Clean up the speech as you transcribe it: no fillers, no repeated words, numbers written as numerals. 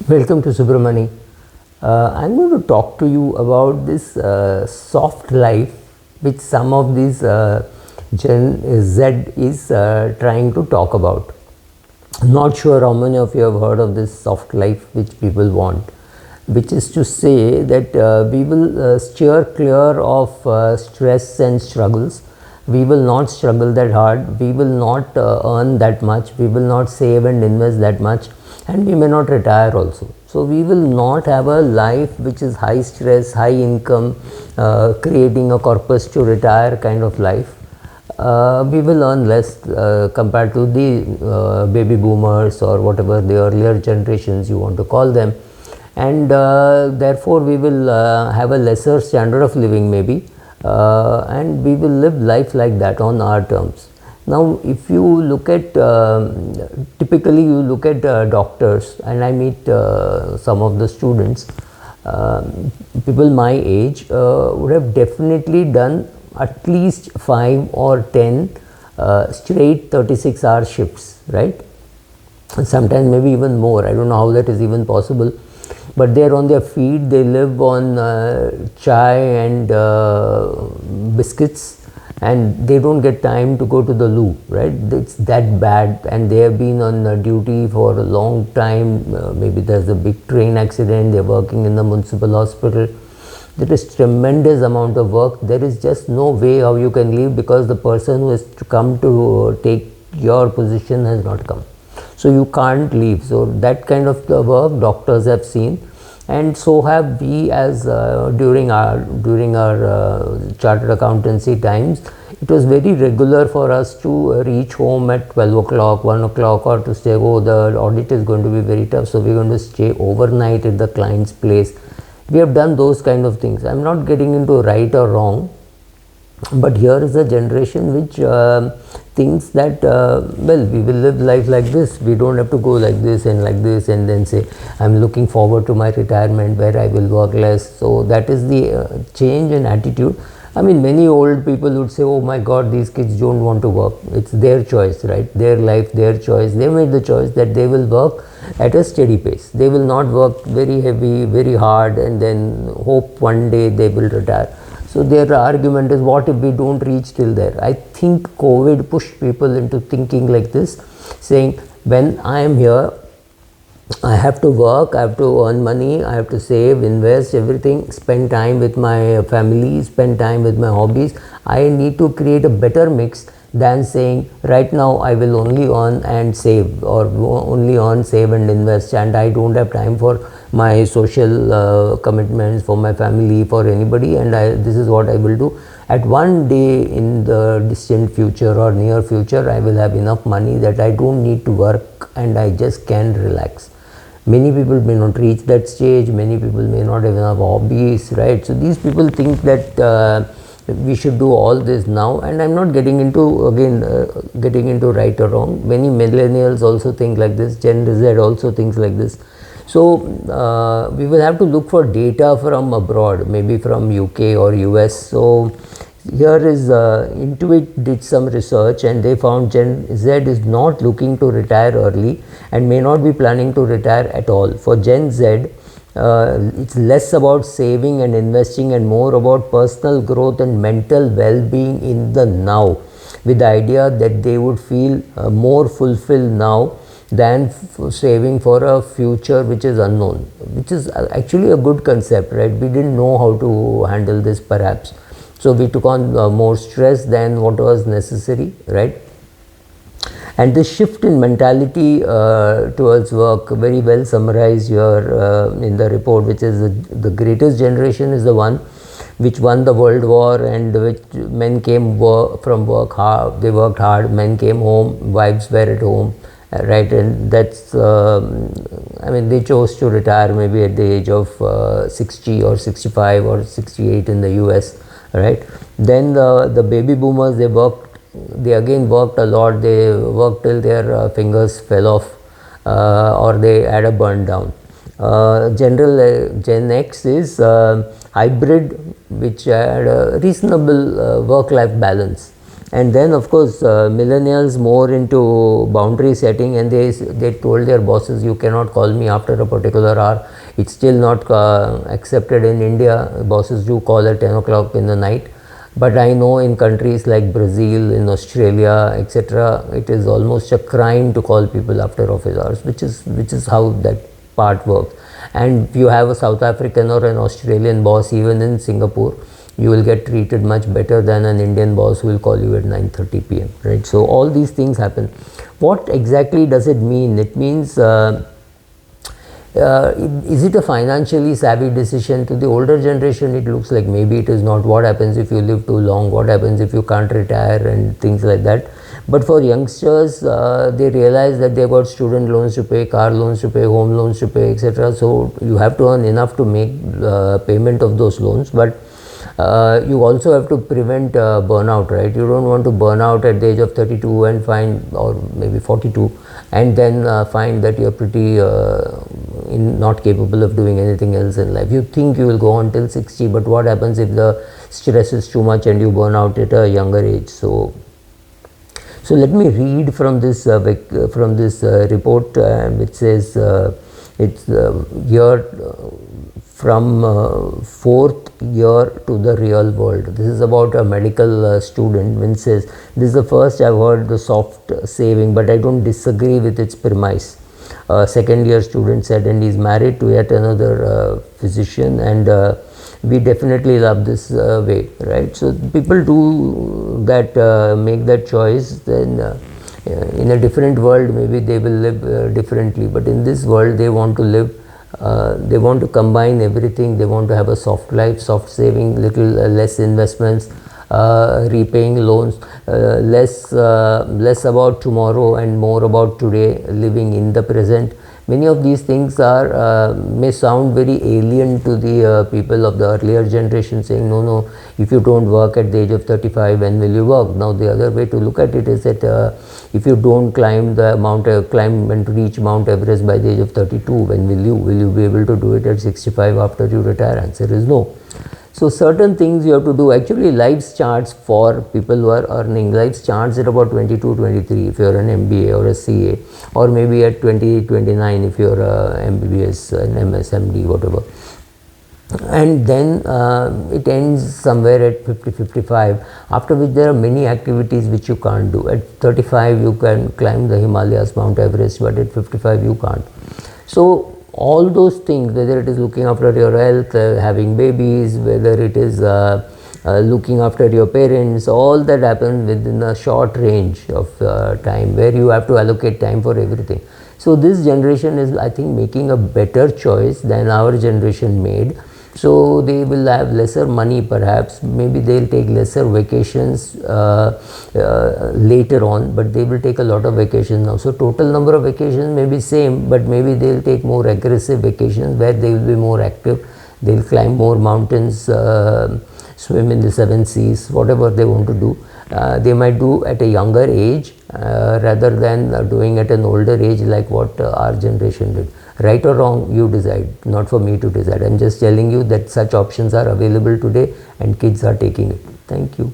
Welcome to Subramani. I'm going to talk to you about this soft life which some of these Gen Z is trying to talk about. I'm not sure how many of you have heard of this soft life which people want, which is to say that we will steer clear of stress and struggles. We will not struggle that hard, we will not earn that much, we will not save and invest that much, and we may not retire also. So we will not have a life which is high stress, high income, creating a corpus to retire kind of life. We will earn less compared to the baby boomers or whatever the earlier generations you want to call them, and therefore we will have a lesser standard of living maybe, and we will live life like that on our terms. Now if you look at typically you look at doctors, and I meet some of the students, people my age would have definitely done at least 5 or 10 straight 36-hour shifts, right? Sometimes maybe even more. I don't know how that is even possible, but they are on their feet, they live on chai and biscuits, and they don't get time to go to the loo, right? It's that bad, and they have been on duty for a long time. Maybe there's a big train accident, they're working in the municipal hospital. There is tremendous amount of work. There is just no way how you can leave, because the person who has to come to take your position has not come. So you can't leave. So that kind of the work doctors have seen, and so have we as during our chartered accountancy times. It was very regular for us to reach home at 12 o'clock, 1 o'clock, or to say, oh, the audit is going to be very tough, so we're going to stay overnight at the client's place. We have done those kind of things. I'm not getting into right or wrong, but here is a generation which thinks that well, we will live life like this, we don't have to go like this, and then say I'm looking forward to my retirement where I will work less. So that is the change in attitude. I mean, many old people would say, oh my God, these kids don't want to work. It's their choice, right? Their life, their choice. They made the choice that they will work at a steady pace. They will not work very heavy, very hard, and then hope one day they will retire. So their argument is, what if we don't reach till there? I think COVID pushed people into thinking like this, saying, when I am here, I have to work, I have to earn money, I have to save, invest, everything, spend time with my family, spend time with my hobbies. I need to create a better mix than saying, right now I will only earn and save, or only earn, save and invest, and I don't have time for my social commitments, for my family, for anybody, and this is what I will do. At one day in the distant future or near future, I will have enough money that I don't need to work and I just can relax. Many people may not reach that stage, many people may not have enough hobbies, right? So these people think that we should do all this now, and I'm not getting into, again, getting into right or wrong. Many millennials also think like this, Gen Z also thinks like this. So we will have to look for data from abroad, maybe from UK or US. So here is Intuit did some research, and they found Gen Z is not looking to retire early and may not be planning to retire at all. For Gen Z, it's less about saving and investing and more about personal growth and mental well-being in the now, with the idea that they would feel more fulfilled now than saving for a future which is unknown, which is actually a good concept, right? We didn't know how to handle this perhaps, so we took on more stress than what was necessary, right? And this shift in mentality towards work, very well summarized here in the report, which is the greatest generation is the one which won the world war, and which men came from work hard, they worked hard, men came home, wives were at home, right? And that's I mean, they chose to retire maybe at the age of 60 or 65 or 68 in the US, right? Then the baby boomers, they again worked a lot, they worked till their fingers fell off, or they had a burn down. Gen X is hybrid, which had a reasonable work-life balance. And then of course millennials more into boundary setting, and they told their bosses, you cannot call me after a particular hour. It's still not accepted in India. Bosses do call at 10 o'clock in the night, but I know in countries like Brazil, in Australia, etc., it is almost a crime to call people after office hours, which is how that part works. And if you have a South African or an Australian boss, even in Singapore, you will get treated much better than an Indian boss who will call you at 9:30 p.m. right? So all these things happen. What exactly does it mean? It means is it a financially savvy decision? To the older generation, it looks like maybe it is not. What happens if you live too long? What happens if you can't retire and things like that? But for youngsters, they realize that they've got student loans to pay, car loans to pay, home loans to pay, etc. So you have to earn enough to make payment of those loans, but you also have to prevent burnout, right? You don't want to burn out at the age of 32 and find, or maybe 42, and then find that you're pretty not capable of doing anything else in life. You think you will go on till 60, but what happens if the stress is too much and you burn out at a younger age? So let me read from this report, which says it's year from fourth year to the real world. This is about a medical student, when says, this is the first I've heard the soft saving, but I don't disagree with its premise. Second year student said, and he's married to yet another physician, and we definitely love this way, right? So people do that, make that choice. Then in a different world, maybe they will live differently, but in this world they want to live, they want to combine everything. They want to have a soft life, soft saving, little less investments, repaying loans, less about tomorrow and more about today, living in the present. Many of these things are may sound very alien to the people of the earlier generation, saying, no, if you don't work at the age of 35, when will you work? Now the other way to look at it is that if you don't climb and reach Mount Everest by the age of 32, when will you be able to do it at 65 after you retire? Answer is no. So certain things you have to do. Actually, life starts for people who are earning. Life starts at about 22, 23 if you are an MBA or a CA, or maybe at 20, 29 if you are a MBBS, an MSMD, whatever. And then it ends somewhere at 50, 55, after which there are many activities which you can't do. At 35 you can climb the Himalayas, Mount Everest, but at 55 you can't. So all those things, whether it is looking after your health, having babies, whether it is looking after your parents, all that happens within a short range of time, where you have to allocate time for everything. So this generation is, I think, making a better choice than our generation made. So they will have lesser money perhaps, maybe they will take lesser vacations later on, but they will take a lot of vacations now. So total number of vacations may be same, but maybe they will take more aggressive vacations where they will be more active. They will climb more mountains, swim in the 7 seas, whatever they want to do. They might do at a younger age rather than doing at an older age like what our generation did. Right or wrong, you decide, not for me to decide. I'm just telling you that such options are available today and kids are taking it. Thank you.